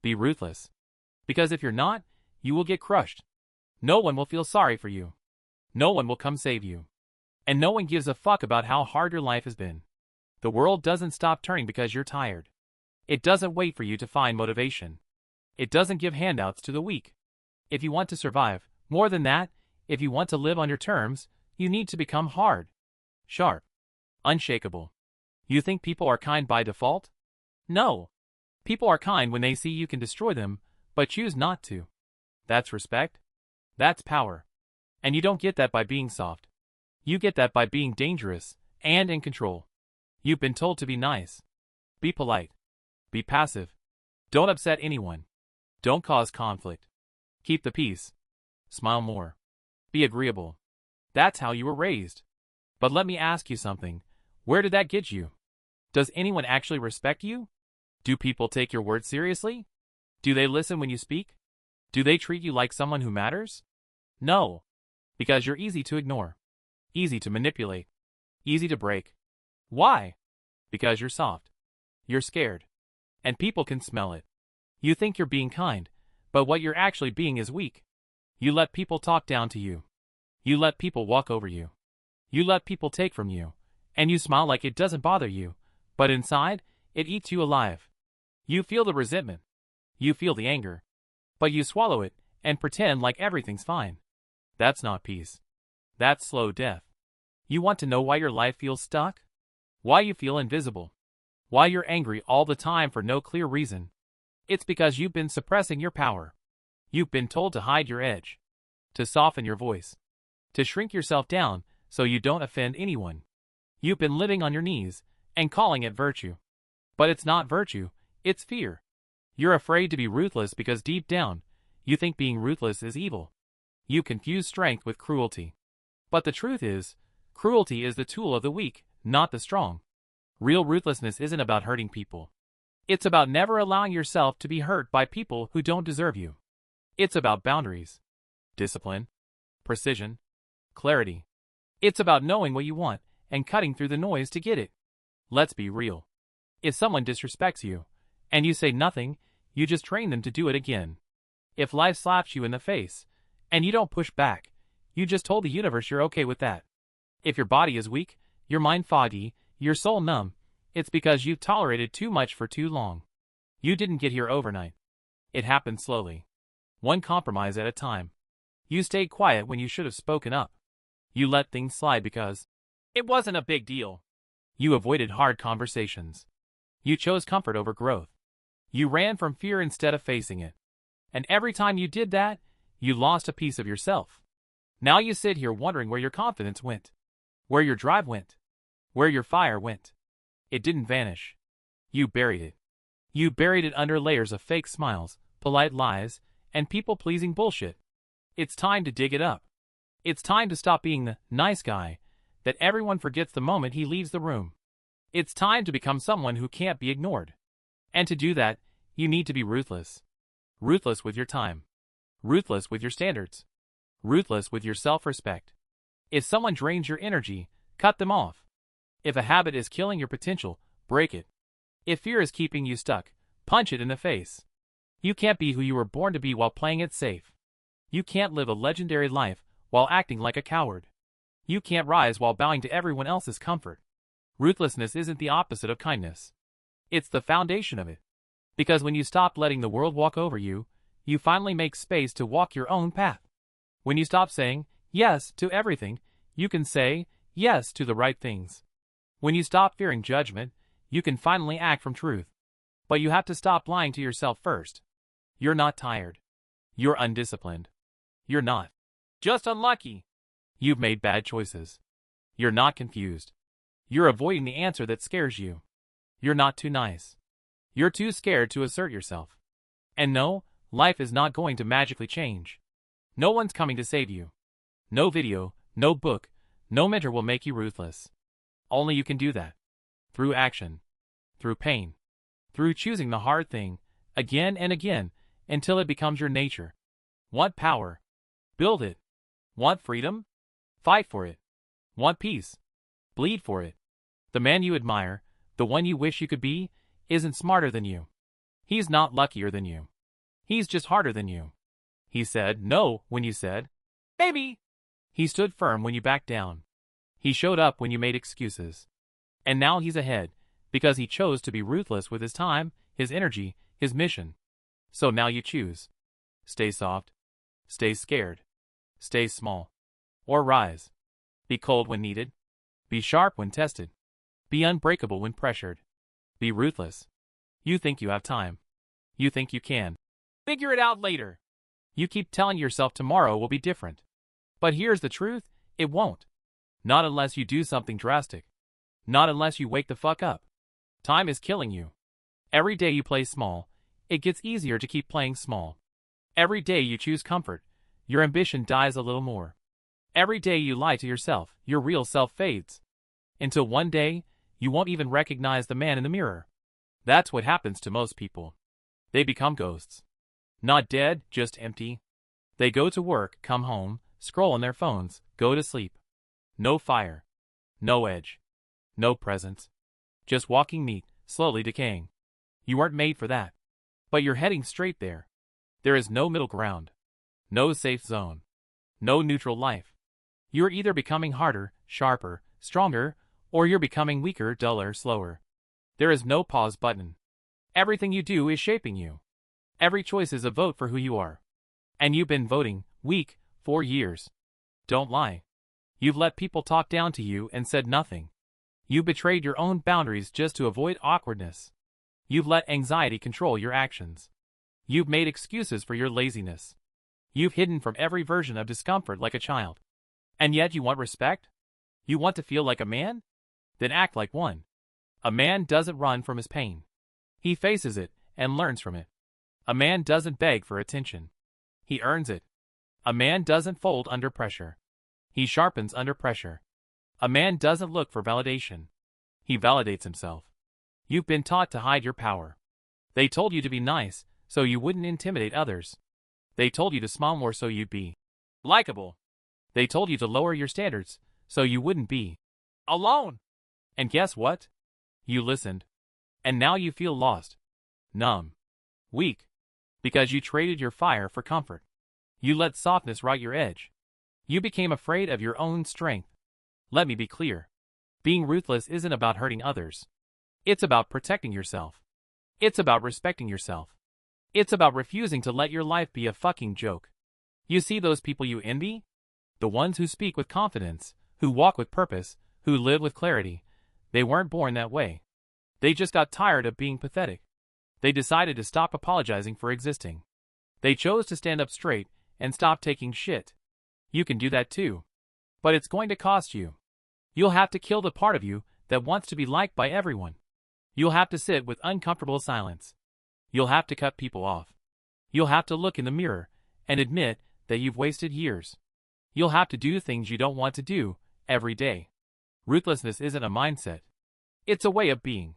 Be ruthless. Because if you're not, you will get crushed. No one will feel sorry for you. No one will come save you. And no one gives a fuck about how hard your life has been. The world doesn't stop turning because you're tired. It doesn't wait for you to find motivation. It doesn't give handouts to the weak. If you want to survive, more than that, if you want to live on your terms, you need to become hard, sharp, unshakable. You think people are kind by default? No. People are kind when they see you can destroy them, but choose not to. That's respect. That's power. And you don't get that by being soft. You get that by being dangerous and in control. You've been told to be nice. Be polite. Be passive. Don't upset anyone. Don't cause conflict. Keep the peace. Smile more. Be agreeable. That's how you were raised. But let me ask you something. Where did that get you? Does anyone actually respect you? Do people take your words seriously? Do they listen when you speak? Do they treat you like someone who matters? No. Because you're easy to ignore. Easy to manipulate. Easy to break. Why? Because you're soft. You're scared. And people can smell it. You think you're being kind, but what you're actually being is weak. You let people talk down to you. You let people walk over you. You let people take from you, and you smile like it doesn't bother you, but inside, it eats you alive. You feel the resentment. You feel the anger. But you swallow it and pretend like everything's fine. That's not peace. That's slow death. You want to know why your life feels stuck? Why you feel invisible? Why you're angry all the time for no clear reason? It's because you've been suppressing your power. You've been told to hide your edge, to soften your voice, to shrink yourself down so you don't offend anyone. You've been living on your knees and calling it virtue. But it's not virtue, it's fear. You're afraid to be ruthless because deep down, you think being ruthless is evil. You confuse strength with cruelty. But the truth is, cruelty is the tool of the weak, not the strong. Real ruthlessness isn't about hurting people. It's about never allowing yourself to be hurt by people who don't deserve you. It's about boundaries, discipline, precision, clarity. It's about knowing what you want and cutting through the noise to get it. Let's be real. If someone disrespects you, and you say nothing, you just train them to do it again. If life slaps you in the face, and you don't push back, you just told the universe you're okay with that. If your body is weak, your mind foggy, your soul numb, it's because you've tolerated too much for too long. You didn't get here overnight. It happened slowly. One compromise at a time. You stayed quiet when you should have spoken up. You let things slide because it wasn't a big deal. You avoided hard conversations. You chose comfort over growth. You ran from fear instead of facing it. And every time you did that, you lost a piece of yourself. Now you sit here wondering where your confidence went. Where your drive went. Where your fire went. It didn't vanish. You buried it. You buried it under layers of fake smiles, polite lies, and people-pleasing bullshit. It's time to dig it up. It's time to stop being the nice guy that everyone forgets the moment he leaves the room. It's time to become someone who can't be ignored. And to do that, you need to be ruthless. Ruthless with your time. Ruthless with your standards. Ruthless with your self-respect. If someone drains your energy, cut them off. If a habit is killing your potential, break it. If fear is keeping you stuck, punch it in the face. You can't be who you were born to be while playing it safe. You can't live a legendary life while acting like a coward. You can't rise while bowing to everyone else's comfort. Ruthlessness isn't the opposite of kindness. It's the foundation of it. Because when you stop letting the world walk over you, you finally make space to walk your own path. When you stop saying yes to everything, you can say yes to the right things. When you stop fearing judgment, you can finally act from truth. But you have to stop lying to yourself first. You're not tired. You're undisciplined. You're not just unlucky. You've made bad choices. You're not confused. You're avoiding the answer that scares you. You're not too nice. You're too scared to assert yourself. And no, life is not going to magically change. No one's coming to save you. No video, no book, no mentor will make you ruthless. Only you can do that. Through action. Through pain. Through choosing the hard thing, again and again, until it becomes your nature. Want power? Build it. Want freedom? Fight for it. Want peace? Bleed for it. The man you admire, the one you wish you could be, isn't smarter than you. He's not luckier than you. He's just harder than you. He said no when you said, maybe. He stood firm when you backed down. He showed up when you made excuses. And now he's ahead, because he chose to be ruthless with his time, his energy, his mission. So now you choose. Stay soft. Stay scared. Stay small. Or rise. Be cold when needed. Be sharp when tested. Be unbreakable when pressured. Be ruthless. You think you have time. You think you can. Figure it out later. You keep telling yourself tomorrow will be different. But here's the truth, it won't. Not unless you do something drastic. Not unless you wake the fuck up. Time is killing you. Every day you play small, it gets easier to keep playing small. Every day you choose comfort, your ambition dies a little more. Every day you lie to yourself, your real self fades. Until one day, you won't even recognize the man in the mirror. That's what happens to most people. They become ghosts. Not dead, just empty. They go to work, come home, scroll on their phones, go to sleep. No fire. No edge. No presence. Just walking meat, slowly decaying. You weren't made for that. But you're heading straight there. There is no middle ground. No safe zone. No neutral life. You're either becoming harder, sharper, stronger, or you're becoming weaker, duller, slower. There is no pause button. Everything you do is shaping you. Every choice is a vote for who you are. And you've been voting, weak, for years. Don't lie. You've let people talk down to you and said nothing. You betrayed your own boundaries just to avoid awkwardness. You've let anxiety control your actions. You've made excuses for your laziness. You've hidden from every version of discomfort like a child. And yet you want respect? You want to feel like a man? Then act like one. A man doesn't run from his pain. He faces it and learns from it. A man doesn't beg for attention. He earns it. A man doesn't fold under pressure. He sharpens under pressure. A man doesn't look for validation. He validates himself. You've been taught to hide your power. They told you to be nice, so you wouldn't intimidate others. They told you to smile more so you'd be likable. They told you to lower your standards, so you wouldn't be alone. And guess what? You listened. And now you feel lost. Numb. Weak. Because you traded your fire for comfort. You let softness rot your edge. You became afraid of your own strength. Let me be clear. Being ruthless isn't about hurting others. It's about protecting yourself. It's about respecting yourself. It's about refusing to let your life be a fucking joke. You see those people you envy? The ones who speak with confidence, who walk with purpose, who live with clarity. They weren't born that way. They just got tired of being pathetic. They decided to stop apologizing for existing. They chose to stand up straight and stop taking shit. You can do that too. But it's going to cost you. You'll have to kill the part of you that wants to be liked by everyone. You'll have to sit with uncomfortable silence. You'll have to cut people off. You'll have to look in the mirror and admit that you've wasted years. You'll have to do things you don't want to do every day. Ruthlessness isn't a mindset. It's a way of being.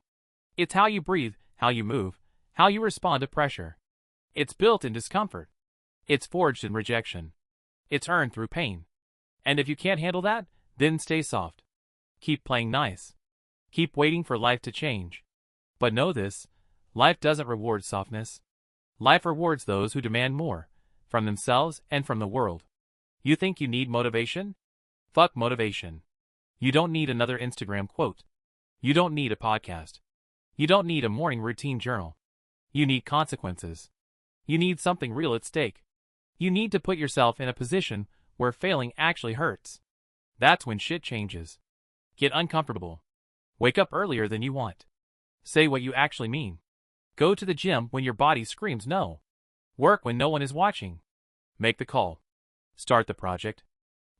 It's how you breathe, how you move, how you respond to pressure. It's built in discomfort. It's forged in rejection. It's earned through pain. And if you can't handle that, then stay soft. Keep playing nice. Keep waiting for life to change. But know this, life doesn't reward softness. Life rewards those who demand more, from themselves and from the world. You think you need motivation? Fuck motivation. You don't need another Instagram quote. You don't need a podcast. You don't need a morning routine journal. You need consequences. You need something real at stake. You need to put yourself in a position where failing actually hurts. That's when shit changes. Get uncomfortable. Wake up earlier than you want. Say what you actually mean. Go to the gym when your body screams no. Work when no one is watching. Make the call. Start the project.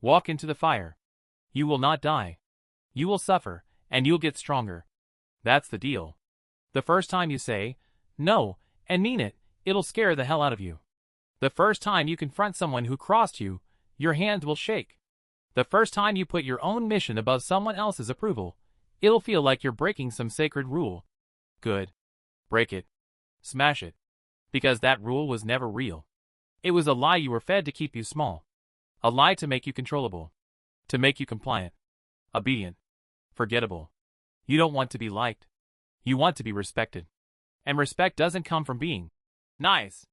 Walk into the fire. You will not die. You will suffer, and you'll get stronger. That's the deal. The first time you say no and mean it, it'll scare the hell out of you. The first time you confront someone who crossed you, your hands will shake. The first time you put your own mission above someone else's approval, it'll feel like you're breaking some sacred rule. Good. Break it. Smash it. Because that rule was never real. It was a lie you were fed to keep you small. A lie to make you controllable. To make you compliant. Obedient. Forgettable. You don't want to be liked. You want to be respected. And respect doesn't come from being nice.